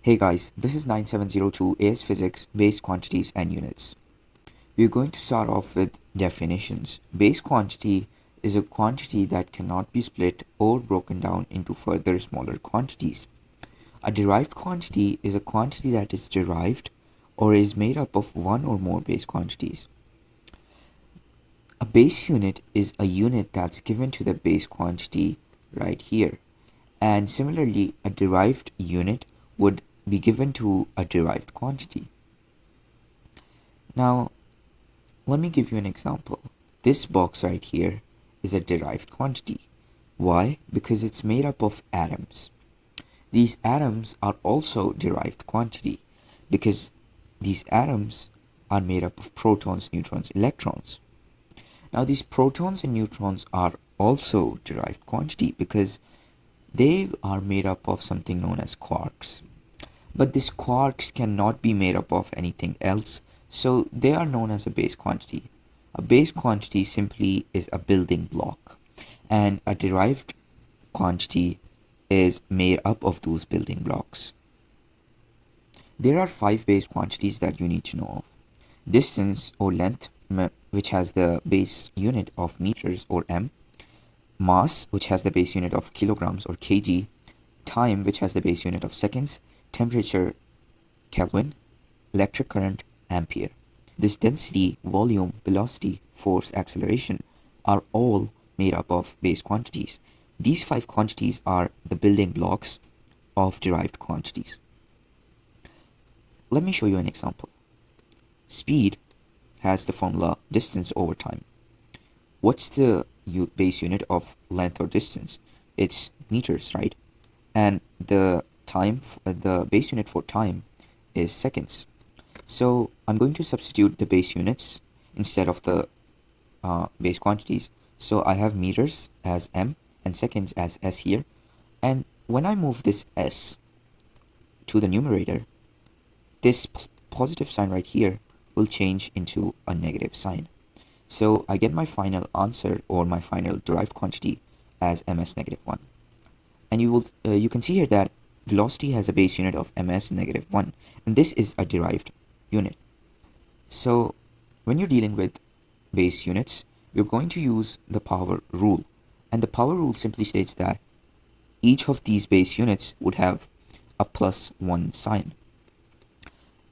Hey guys, this is 9702 AS Physics, Base Quantities and Units. We're going to start off with definitions. Base quantity is a quantity that cannot be split or broken down into further smaller quantities. A derived quantity is a quantity that is derived or is made up of one or more base quantities. A base unit is a unit that's given to the base quantity right here. And similarly, a derived unit would be given to a derived quantity. Now, let me give you an example. This box right here is a derived quantity. Why? Because it's made up of atoms. These atoms are also derived quantity because these atoms are made up of protons, neutrons, electrons. Now, these protons and neutrons are also derived quantity because they are made up of something known as quarks. But these quarks cannot be made up of anything else, so they are known as a base quantity. A base quantity simply is a building block, and a derived quantity is made up of those building blocks. There are 5 base quantities that you need to know of. Distance or length, which has the base unit of meters or m. Mass, which has the base unit of kilograms or kg. Time, which has the base unit of seconds. Temperature, Kelvin. Electric current, ampere. This density, volume, velocity, force, acceleration are all made up of base quantities. These 5 quantities are the building blocks of derived quantities. Let me show you an example. Speed has the formula distance over time. What's the base unit of length or distance? It's meters, right? And the base unit for time is seconds. So I'm going to substitute the base units instead of the base quantities. So I have meters as m and seconds as s here. And when I move this s to the numerator, this positive sign right here will change into a negative sign. So I get my final answer or my final derived quantity as ms negative 1. And you can see here that velocity has a base unit of ms negative 1, and this is a derived unit. So when you're dealing with base units, you're going to use the power rule, and the power rule simply states that each of these base units would have a plus 1 sign.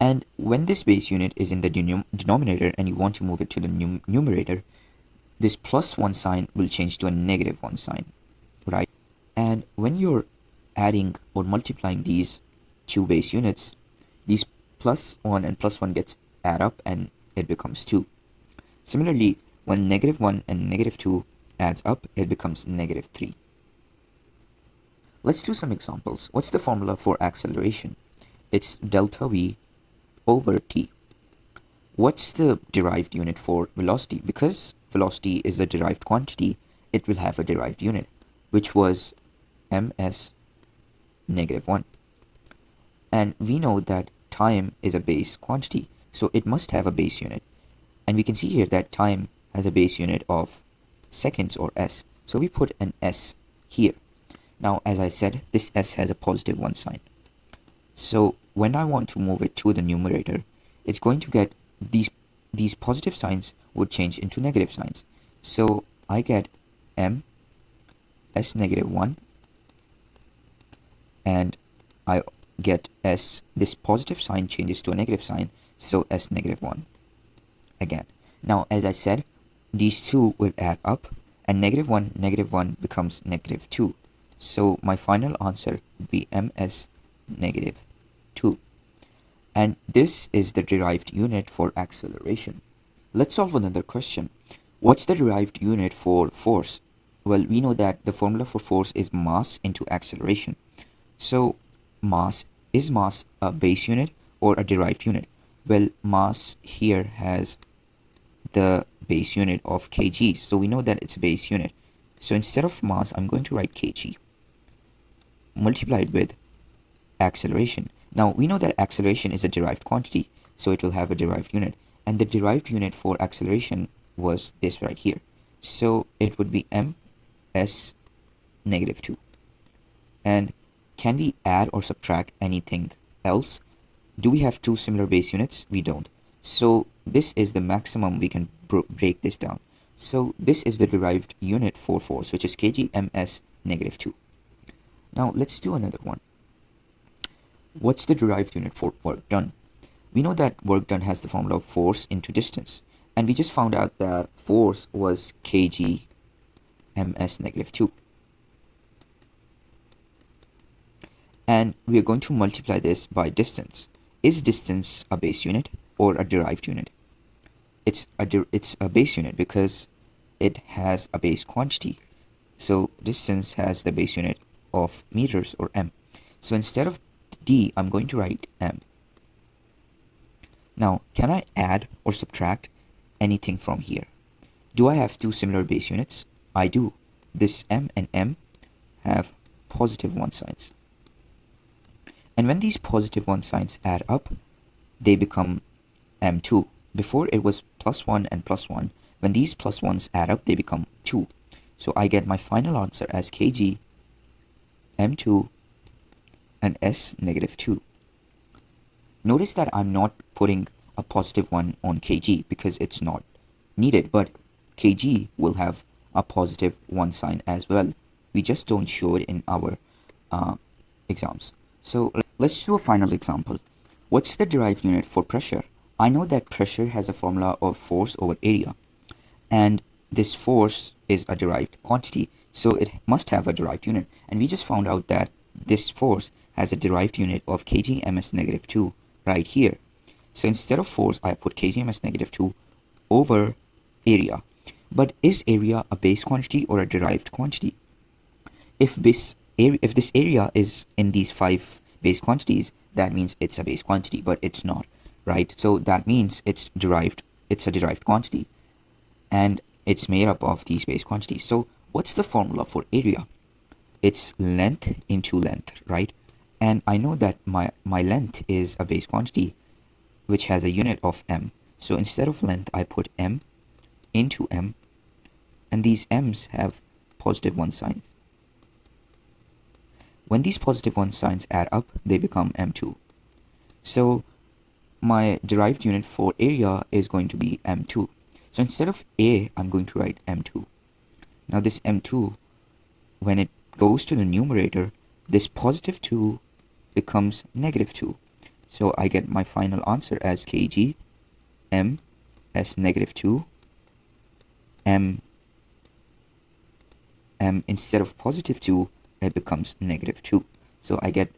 And when this base unit is in the denominator and you want to move it to the numerator, this plus 1 sign will change to a negative 1 sign, right? And when you're adding or multiplying these two base units, these plus 1 and plus 1 gets add up and it becomes 2. Similarly, when negative 1 and negative 2 adds up, it becomes negative 3. Let's do some examples. What's the formula for acceleration? It's delta v over t. What's the derived unit for velocity? Because velocity is a derived quantity, it will have a derived unit, which was ms negative 1. And we know that time is a base quantity, so it must have a base unit. And we can see here that time has a base unit of seconds or s, so we put an s here. Now, as I said, this s has a positive 1 sign. So when I want to move it to the numerator, it's going to get these positive signs would change into negative signs. So I get m s negative 1, and I get s, this positive sign changes to a negative sign, so s negative 1 again. Now, as I said, these two will add up, and negative 1 becomes negative 2. So my final answer would be ms negative 2. And this is the derived unit for acceleration. Let's solve another question. What's the derived unit for force? Well, we know that the formula for force is mass into acceleration. So is mass a base unit or a derived unit? Well, mass here has the base unit of kg, so we know that it's a base unit. So instead of mass, I'm going to write kg multiplied with acceleration. Now we know that acceleration is a derived quantity, so it will have a derived unit, and the derived unit for acceleration was this right here. So it would be ms negative 2. And can we add or subtract anything else. Do we have two similar base units? We don't. So this is the maximum we can break this down. So this is the derived unit for force, which is kg ms negative 2. Now let's do another one. What's the derived unit for work done? We know that work done has the formula of force into distance, and we just found out that force was kg ms negative 2. And we are going to multiply this by distance. Is distance a base unit or a derived unit? It's a base unit because it has a base quantity. So distance has the base unit of meters or m. So instead of d, I'm going to write m. Now, can I add or subtract anything from here? Do I have two similar base units? I do. This m and m have positive 1 signs. And when these positive 1 signs add up, they become m2. Before it was plus 1 and plus 1. When these plus 1s add up, they become 2. So I get my final answer as kg m2 and s negative 2. Notice that I'm not putting a positive 1 on kg because it's not needed, but kg will have a positive 1 sign as well. We just don't show it in our exams. So let's do a final example. What's the derived unit for pressure? I know that pressure has a formula of force over area, and this force is a derived quantity, so it must have a derived unit. And we just found out that this force has a derived unit of kg ms negative 2 right here. So instead of force, I put kg ms negative 2 over area. But is area a base quantity or a derived quantity? If this area is in these 5 base quantities, that means it's a base quantity, but it's not, right? So that means it's a derived quantity, and it's made up of these base quantities. So what's the formula for area? It's length into length, right? And I know that my length is a base quantity which has a unit of m. So instead of length, I put m into m, and these m's have positive 1 signs. When these positive 1 signs add up, they become m2. So my derived unit for area is going to be m2. So instead of a, I'm going to write m2. Now this m2, when it goes to the numerator, this positive 2 becomes negative 2. So I get my final answer as kg m s negative 2 m instead of positive 2, it becomes negative 2. So I get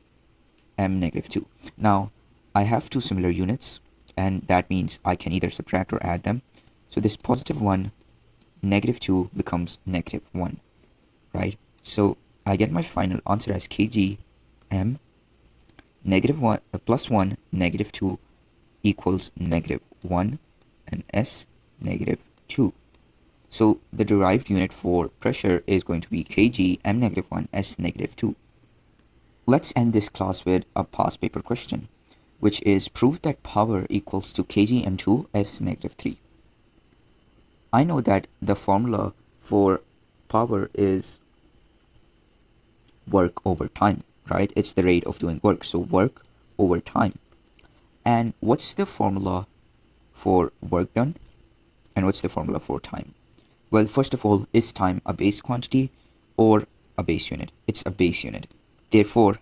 m negative 2. Now I have two similar units, and that means I can either subtract or add them. So this positive 1, negative 2 becomes negative 1, right? So I get my final answer as kg m negative 1 plus 1 negative 2 equals negative 1 and s negative 2. So the derived unit for pressure is going to be kg m negative 1 s negative 2. Let's end this class with a past paper question, which is prove that power equals to kg m2 s negative 3. I know that the formula for power is work over time, right? It's the rate of doing work, so work over time. And what's the formula for work done? And what's the formula for time? Well, first of all, is time a base quantity or a base unit? It's a base unit. Therefore,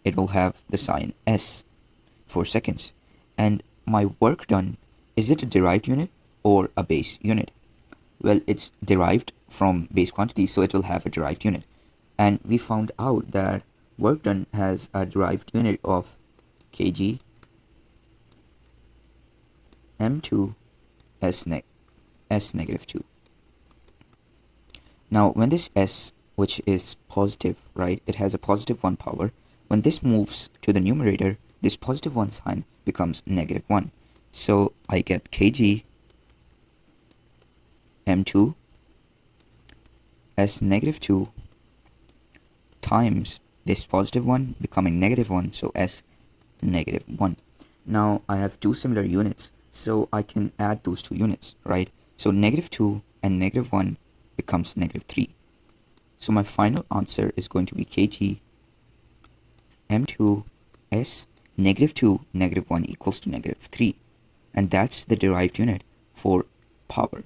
it will have the sign s for seconds. And my work done, is it a derived unit or a base unit? Well, it's derived from base quantity, so it will have a derived unit. And we found out that work done has a derived unit of kg m2 s negative 2. Now, when this s, which is positive, right, it has a positive 1 power. When this moves to the numerator, this positive 1 sign becomes negative 1. So I get kg m2 s negative 2 times this positive 1 becoming negative 1, so s negative 1. Now I have two similar units, so I can add those two units, right? So negative 2 and negative 1 becomes negative 3. So my final answer is going to be kg m2 s -2, -1 equals to -3. And that's the derived unit for power.